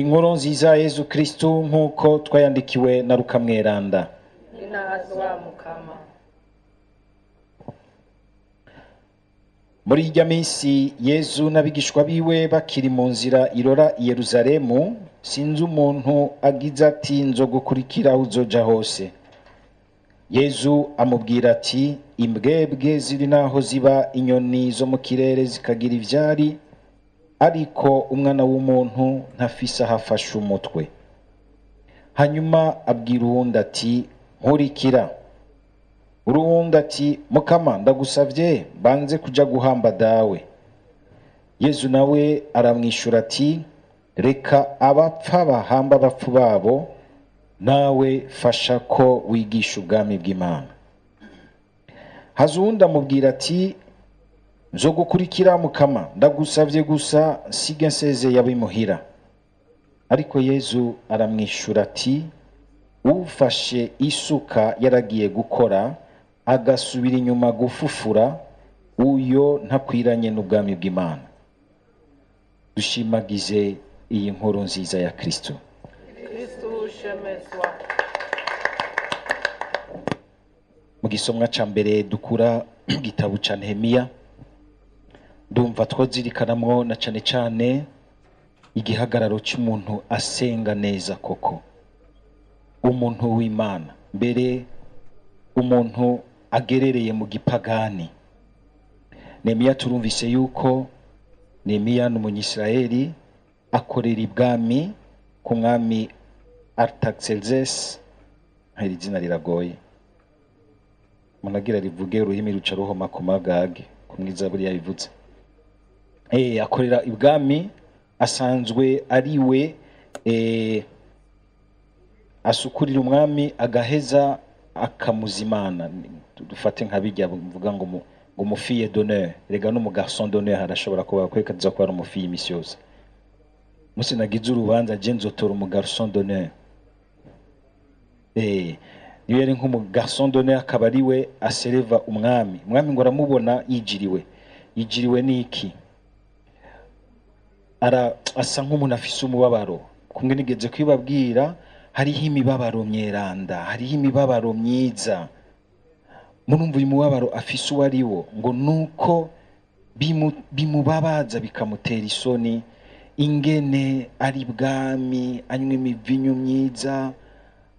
Inkuru nziza ya Yezu Kristu nk'uko twayandikiwe na Luka Mweranda. Inazwa Mukama. Muri irya minsi Yezu n'abigishwa biwe bakiri mu nzira irora i Yerusalemu, sinzi umuntu agize ati nzogukurikira aho uzoja hose. Yezu amubwira ati imbwebwe ziri naho ziba, inyoni zo mu kirere zikagira ivyari, ariko umwana w'umuntu ntafise aho afashe umutwe. Hanyuma abwira uwundi ati nkurikira. Uruwundi ati Mukama ndagusavye banze kuja guhamba dawe. Yezu nawe aramwishura ati reka abapfa bahamba abapfu babo, nawe fasha ko wigisha ubwami bw'Imana. Haza uwundi amubwira ati nzogukurikira Mukama, ndagusavye gusa nsige nsezeye abimuhira. Ariko Yezu aramwishura ati ufashe isuka yaragiye gukora agasubira inyuma gufufura, uyo ntakwiranye n'ubwami bw'Imana. Dushimagize iyi nkuru nziza ya Kristo. Kristu shemezwa. Mu gisomwa ca mbere dukura gitabo ca Nehemiya, ndumva twazirikanamwo na cane cane igihagararo cy'umuntu asenga neza koko, umuntu w'Imana, mbere umuntu agerereye mu gipagani. Nehemiya turumvise yuko Nehemiya n'umunyisirayeli akorera ibwami ku mwami Artaxerxes. Hari izina riragoye, munagira rivuge ururimi ruca ruhoma ku magage kumwiza buriya bivuze. Akorera ibwami, asanzwe ariwe asukurira umwami agaheza akamuzimana. Dufate nka bijya mvuga ngo umufiye d'honneur, rega no mu garçon d'honneur harashobora kuba kwekaza ko ari umufiye imisi yose. Musi nagize urubanza je nzotora mu garçon d'honneur. Niyo yari nk'umu garçon d'honneur akaba ariwe asereva umwami. Umwami ngo aramubona yijiriwe niki, asa nk'umuntu afise umubabaro. Kumwe nigeze kwibabwira hariho imibabaro myeranda, hariho imibabaro myiza. Murumva uyu mubabaro afise uwo ari wo, ngo nuko bimubabaza bikamutera isoni, ingene ari bwami anywa imivinyu myiza,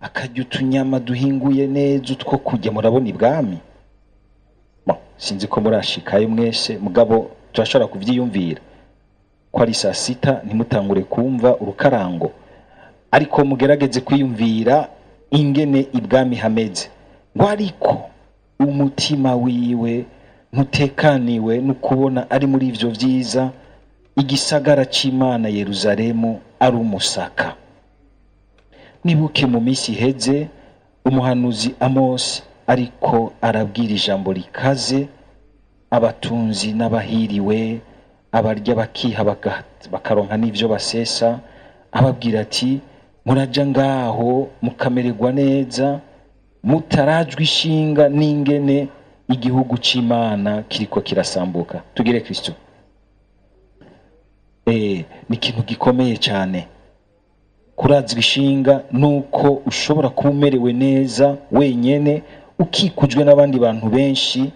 akarya utunyama duhinguye neza utwo kurya. Murabona ibwami, sinzi ko murashikayo mwese, mugabo turashobora kuvyiyumvira ko ari saa sita ntimutangure kumva urukarango, ariko mugerageze kwiyumvira ingene ibwami hameze. Ngo ariko umutima wiwe ntutekaniwe no kubona ari muri ivyo vyiza, igisagara c'Imana Yerusalemu ari umusaka. Nibuke mu misi iheze umuhanuzi Amosi ariko arabwira ijambo rikaze abatunzi n'abahiriwe, abarya bakiha bakaronka n'ivyo basesa, ababwira ati muraja ngaho mukamererwa neza, mutarajwe ishinga n'ingene igihugu c'Imana kiriko kirasambuka. Tugire Kristo. Ni ikintu gikomeye cyane kurazwa ishinga nuko ushobora kuba umerewe neza wenyene, ukikujwe n'abandi bantu benshi,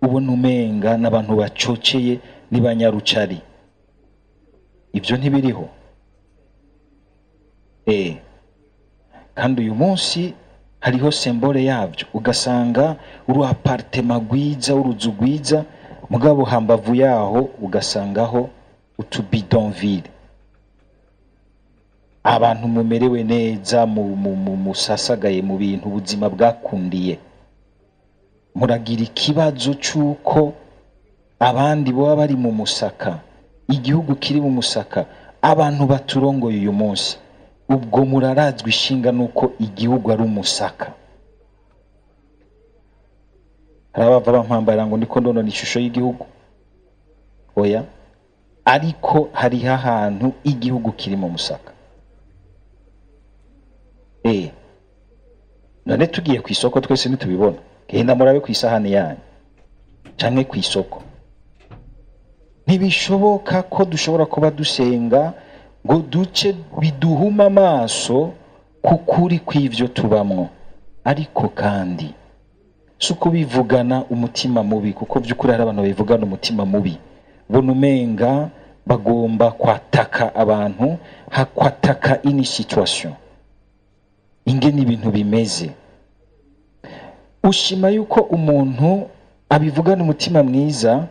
ubona umenga n'abantu bacoceye nibanyarucari. Ivyo ntibiriho. Kandi uyu munsi hariho sembole yavyo, ugasanga uru appartement gwiza, uruzu gwiza, mugabo hambavu yaho ugasangaho utubidonville. Abantu mumerewe neza, musasagaye mu bintu ubuzima bwakundiye, muragira ikibazo cy'uko abandi boba bari mu musaka, igihugu kiri mu musaka, abantu baturongoye uyu munsi, ubwo murarazwa ishinga nuko igihugu ari umusaka. Harabava bampambara ngo ndiko ndonona ishusho y'igihugu, oya, ariko hariho ahantu igihugu kiri mu musaka. None tugiye ku isoko twese nitubibona, genda murabe ku isahani yanyu canke ku isoko. Ntibishoboka ko dushobora kuba dusenga ngo duce biduhuma amaso kukuri kw'ivyo tubamwo, ariko kandi si ukubivugana umutima mubi, kuko vy'ukuri hari abantu bivugana umutima mubi bona umenga bagomba kwataka abantu, hakwataka ini situation ingene ibintu bimeze. Ushima yuko umuntu abivugana umutima mwiza,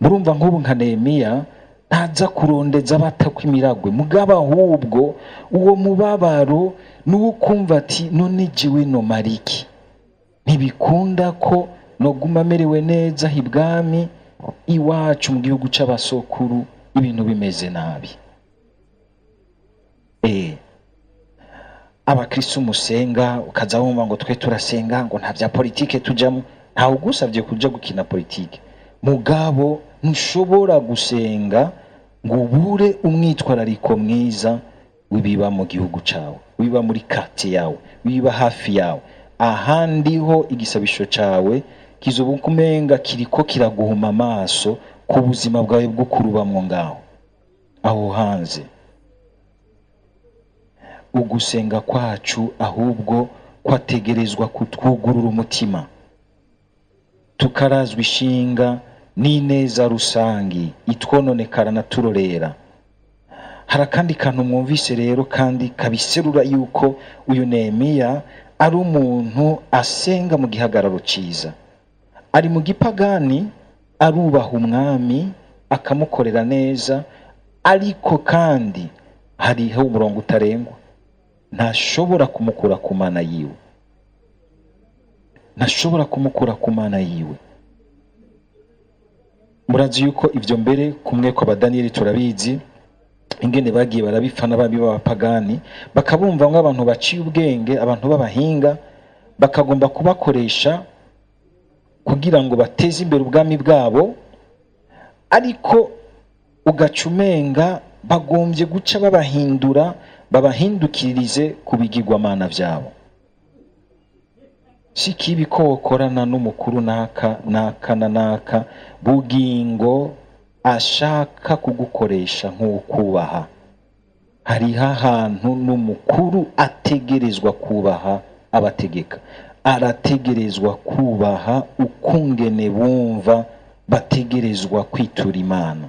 murumva nk'ubu nka Nehemiya ntaza kurondeza batakwa imiragwe, mugabo ahubwo uwo mubabaro nuwo kumva ati none jewe no mariki, ntibikunda ko noguma merewe neza hibwami iwacu mu gihugu c'abasokuru ibintu bimeze nabi. Abakristo musenga ukaza wumva ngo twe turasenga ngo nta vya politike tujamo, ntawe ugusavye kuja gukina politike, mugabo ntushobora gusenga ngo ubure umwitwarariko mwiza wibiba mu gihugu cawe, wiba muri quartier yawe, wiba hafi yawe, ahandi ho igisabisho cawe kizobukumenga kiriko kiraguhuma amaso ku buzima bwawe bwo kurubamwo ngaho aho hanze. Ugusenga kwacu ahubwo kwategerezwa kutwugurura umutima, tukarazwa ishinga n'ineza rusangi itwononekara na turorera. Hari kandi kantu mwumvise rero kandi kabiserura yuko uyu Nehemiya ari umuntu asenga mu gihagararo ciza, ari mu gipagani, arubaha umwami akamukorera neza, ariko kandi hariho umurongo utarengwa, ntashobora kumukura ku mana yiwe, ntashobora kumukura ku mana yiwe. Murazi yuko ivyo mbere kumwe kwa Daniyeli turabizi ingene bagiye barabifana babi b'abapagani, bakabumva ngo abantu baciye ubwenge, abantu b'abahinga, bakagomba kubakoresha kugira ngo bateze imbere ubwami bwabo, ariko ugacumenga bagombye guca babahindura, babahindukirize kubigirwamana vyabo. Sikibi ko wokorana n'umukuru naka bugingo ashaka kugukoresha nk'ukubaha. Hariho ahantu n'umukuru ategerezwa kubaha abategeka, arategerezwa kubaha ukungene bumva bategerezwa kwitura Imana,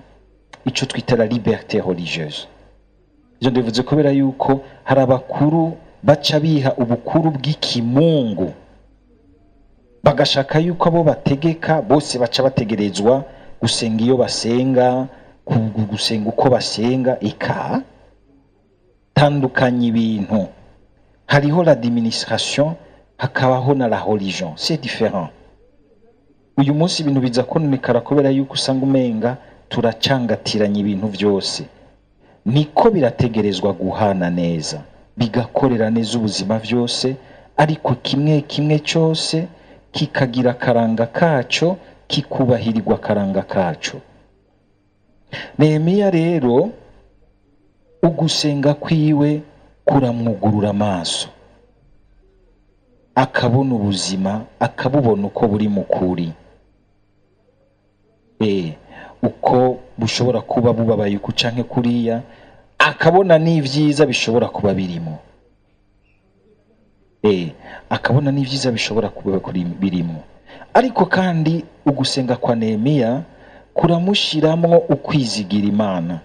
ico twita la liberté religieuse. Ivyo ndivuze kubera yuko hari abakuru baca biha ubukuru bw'ikimungu, bagashaka yuko abo bategeka bose baca bategerezwa gusenga iyo basenga, gusenga uko basenga. Ika tandukanye ibintu, hariho l'administration hakabaho na la religion, c'est différent. Uyu munsi ibintu biza kononekara kubera yuko usanga umenga turacangatiranye ibintu vyose. Niko birategerezwa guhana neza, bigakorera neza ubuzima vyose, ariko kimwe kimwe cyose kikagira karanga kaco, kikubahirirwa karanga kaco. Nehemiya rero ugusenga kwiwe kuramwugurura amaso, akabona ubuzima, akabubona uko buri mukuri, uko bushobora kuba bubabaye uko canke kuriya, akabona n'ivyiza bishobora kuba birimo, akabona n'ivyiza bishobora kuba birimo. Ariko kandi ugusenga kwa Nehemiya kuramushiramwo ukwizigira Imana,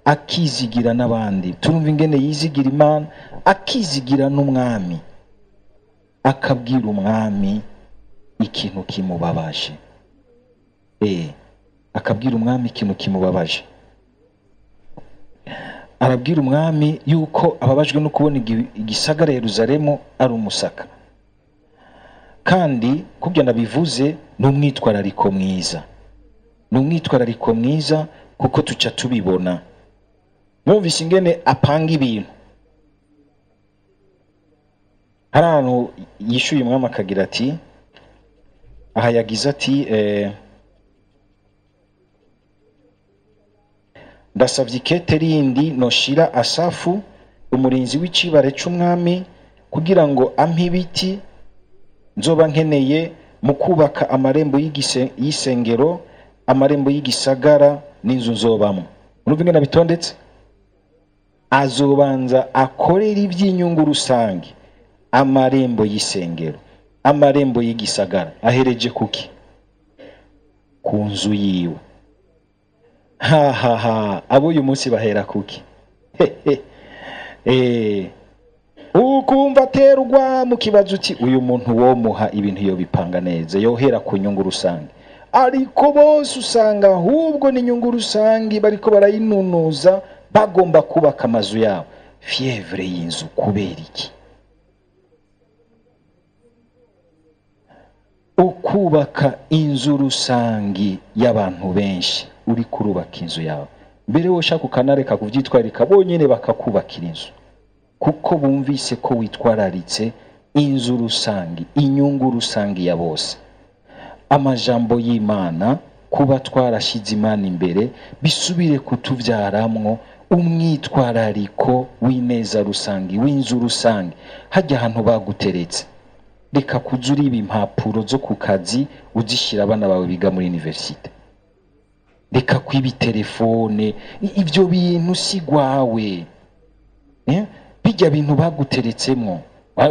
akizigira n'abandi. Turumva ingene yizigira Imana, akizigira n'umwami, akabwira umwami ikintu kimubabaje, akabwira umwami ikintu kimubabaje. Arabwira umwami yuko ababajwe no kubona igisagara Yerusalemu ari umusaka, kandi kubyo nabivuze n'umwitwarariko mwiza, n'umwitwarariko mwiza kuko tuca tubibona. Mwumvise ingene apanga ibintu. Hari ahantu yishuye umwami akagira ati, aha yagize ati ndasavye ikete rindi noshira Asafu umurinzi w'icibare c'umwami kugira ngo ampe ibiti nzoba nkeneye mu kubaka amarembo y'isengero, amarembo y'igisagara n'inzu nzobamwo. Urumva ingene bitondetse? azobanza akorera iby'inyungu rusange amarembo y'isengero, amarembo y'igisagara ahereje kuki? Ku nzu yiwe. Abo uyu munsi bahera kuki? Ukumva aterwa mu kibazo uti uyu muntu womuha ibintu yo bipanga neza, yohera ku nyungu rusange. Ariko bose usanga ahubwo ni nyungu rusange bariko barayinunuza, bagomba kubaka amazu yabo. Fievre y'inzu kubera iki? Ukubaka inzu rusange y'abantu benshi, uri kurubaka inzu yawe. Mbere woshaka ukanareka kuvyitwarika bonyene bakakubakira inzu, kuko bumvise ko witwararitse inzu rusange, inyungu rusange ya bose. Amajambo y'Imana, kuba twarashize Imana imbere, bisubire kutuvyaramwo umwitwarariko w'ineza rusange, w'inzu rusange. Hajya ahantu baguteretse, reka kuzura ibi impapuro zo ku kazi uzishira abana bawe biga muri universite. Reka kwiba telefone, ivyo bintu si gwawe. Bijya bintu baguteretsemo,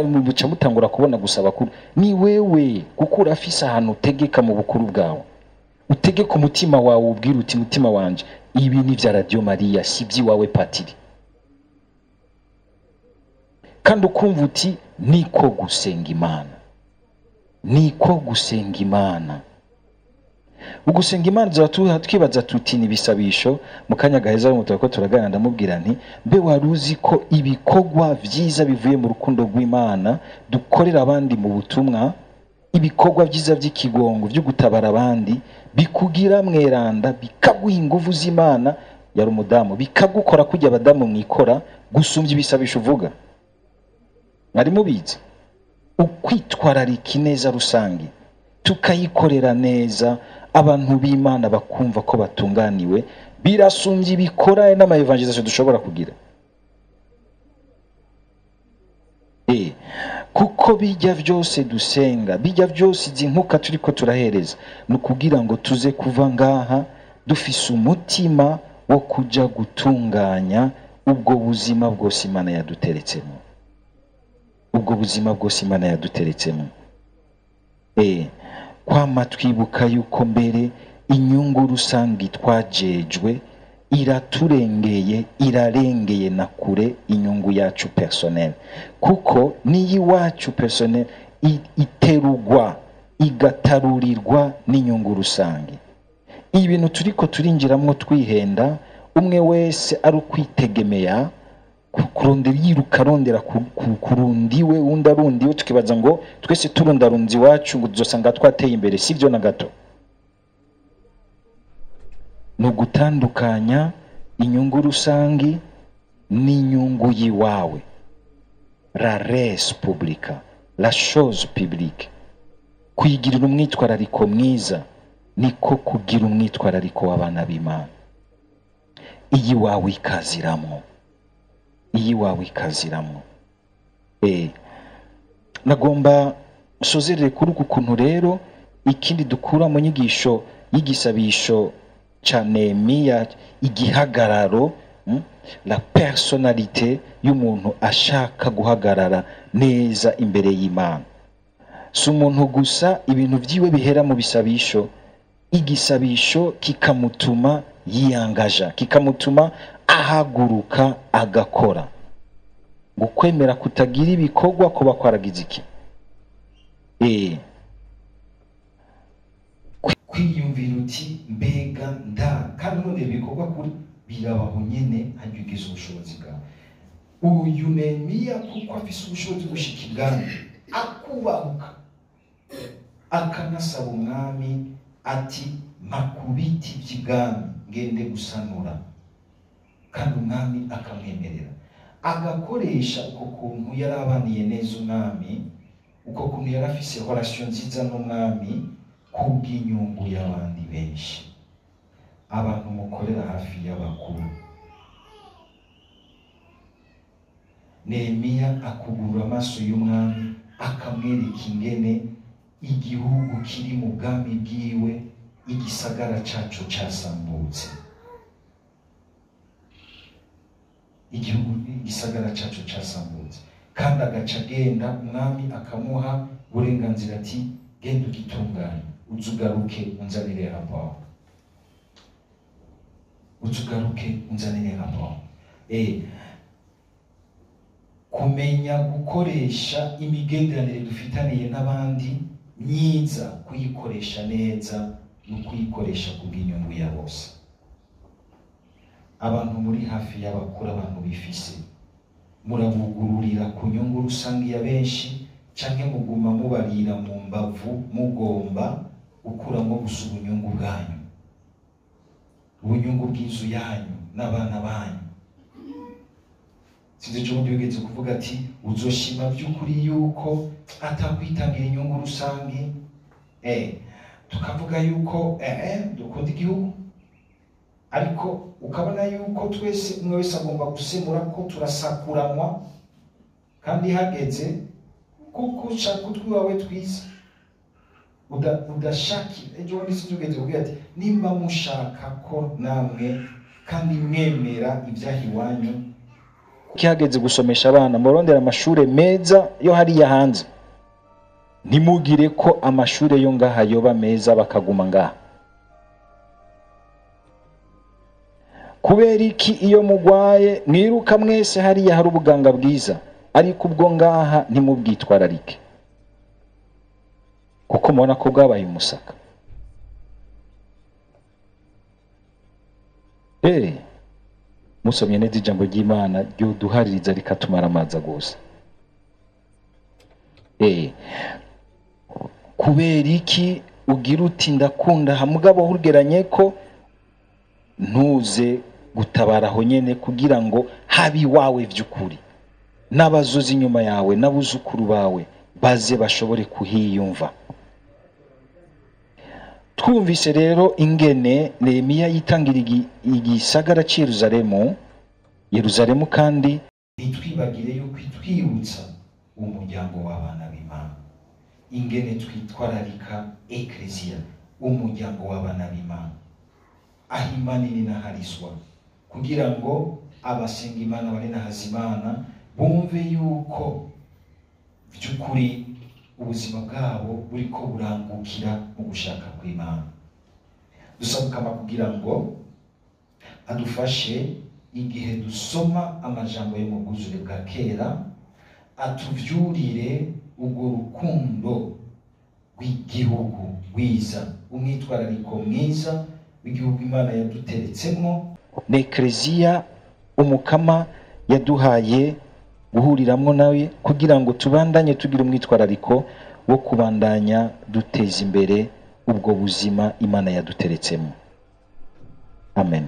muca mutangura kubona gusaba kuri ni wewe, kuko urafise ahantu utegeka mu bukuru bwawe. Utegeka umutima wawe, ubwira uti mutima wanje, ibi ni vya Radio Maria, si vyiwawe patiri. Kandi ukumva uti niko gusenga Imana, niko gusenga Imana. Ugusenga Imana twibaza tuti nibisabisho. Mukanya gaheza mu ko turagana ndamubwira nti mbe waruzi ko ibikorwa vyiza bivuye mu rukundo rw'Imana dukorera abandi mu butumwa, ibikorwa vyiza vy'ikigongo byo gutabara abandi bikugira mweranda, bikaguha inguvu z'Imana. Yari umudamu, bikagukora kujya abadamu mwikora gusumbya ibisabisho uvuga. Mwari mubizi ukwitwararika ineza rusange, tukayikorera neza, abantu b'Imana bakumva ko batunganiwe, birasumbye ibikora n'ama evangelisation dushobora kugira. Kuko bijya vyose dusenga, bijya vyose izinkuka turiko turahereza, nukugira ngo tuze kuva ngaha dufise umutima wo kuja gutunganya ubwo buzima bwose Imana yaduteretsemo, ubwo buzima bwose Imana yaduteretsemo. Kwama twibuka yuko mbere inyungu rusange twajejwe iraturengeye, irarengeye na kure inyungu yacu personnel, kuko niyi wacu personnel iterugwa igatarurirwa n'inyungu rusange. Ibintu turiko turinjiramwo twihenda, umwe wese ari kwitegemeya, kurondera yiruka rondera kurundiwe undi arundiwe, tukibaza ngo twese turundarunzi wacu ngo duzosanga twateye imbere. Sivyo na gato. No gutandukanya inyungu rusangi n'inyungu yiwawe, la res publica, la chose publique. Kuyigirira umwitwarariko mwiza niko kugira umwitwarariko w'abana b'Imana. Iyi wawe ikaziramwo, iyi wawe ikaziramwo. Nagomba sozerere kuri ukuntu rero ikindi dukura mu nyigisho y'igisabisho ca Nehemiya, igihagararo, la personnalité y'umuntu ashaka guhagarara neza imbere y'Imana. Si umuntu gusa ibintu vyiwe bihera mu bisabisho, igisabisho kikamutuma yiyangaja, kikamutuma ahaguruka agakora. Gukwemera kutagira ibikorwa kuba kwaragize iki? Kwiyumvira uti mbega nda kandi none ibikorwa kuri birabaho nyene hagize ubushobozi bwawe. Uyu Nehemiya kuko afise ubushobozi gushika ibwami, akubahuka akanasaba umwami ati makubiti vy'ibwami ngende gusanura, kandi umwami akamwemerera. Agakoresha uko kuntu yarabaniye neza umwami, uko kuntu yarafise relation nziza n'umwami kubw'inyungu y'abandi benshi. Abantu mukorera hafi y'abakuru. Nehemiya akugurura amaso y'umwami, akamwereka ingene igihugu kiri mu bwami bwiwe, igisagara cacu casambutse. igihugu igisagara cyacu cyasambutse, kandi agaca agenda umwami akamuha uburenganzira ati genda ugitunganye, uzugaruke unzanire raporo, uzugaruke unzanire raporo. Kumenya gukoresha imigenderanire dufitaniye n'abandi myiza, kuyikoresha neza no kuyikoresha kubw'inyungu ya bose. Abantu muri hafi y'abakuru, abantu bifise, murabugururira ku nyungu rusange ya benshi, canke muguma mubarira mu mbavu mugomba gukuramo gusa ubunyungu bwanyu, ubunyungu bw'inzu yanyu n'abana banyu. Sinzi cyo bigeze kuvuga ati uzoshima by'ukuri yuko atakwitangira inyungu rusange, tukavuga yuko dukunda igihugu, ariko ukabona yuko twese umwe wese agomba gusemura ko turasakuranwa, kandi hageze kuko ushaka utwiwawe twiza udashaki. Ejo bundi sinigeze kuvuga ati nimba mushaka ko namwe kandi mwemera ibyaha iwanyu, kihageze gusomesha abana murondera amashure meza yo hariya hanze, ntimugire ko amashure yo ngaha yoba meza bakaguma ngaha. Kubera iki iyo mugwaye mwiruka mwese hariya hari ubuganga bwiza, ariko ubwo ngaha ntimubwitwararike kuko mubona ko bwabaye umusaka? Musomye neza ijambo ry'Imana ryo duhaririza rikatumara amaza gusa. Kubera iki ugira uti ndakunda hamugabo hugeranye ko ntuze gutabara aho nyene kugira ngo habi wawe vy'ukuri n'abazozi inyuma yawe n'abuzukuru bawe baze bashobore kuhiyumva. Twumvise rero ingene Nehemiya yitangira igisagara cy'i Yerusalemu, kandi nitwibagire yuko twibutsa umuryango w'abana b'Imana, ingene twitwararika eklesia, umuryango w'abana b'Imana, aho Imana iri naharizwa, kugira ngo abasenga Imana bari nahaza Imana bumve yuko by'ukuri ubuzima bwabo buriko burangukira mu gushaka kw'Imana. Dusabukama kugira ngo adufashe igihe dusoma amajambo yo mu bwuzure bwa kera, atuvyurire ubwo rukundo rw'igihugu rwiza, umwitwarariko mwiza w'igihugu Imana yaduteretsemo, n'eklesia umukama yaduhaye guhuriramwo nawe, kugira ngo tubandanye tugira umwitwarariko wo kubandanya duteza imbere ubwo buzima Imana yaduteretsemo. Amen.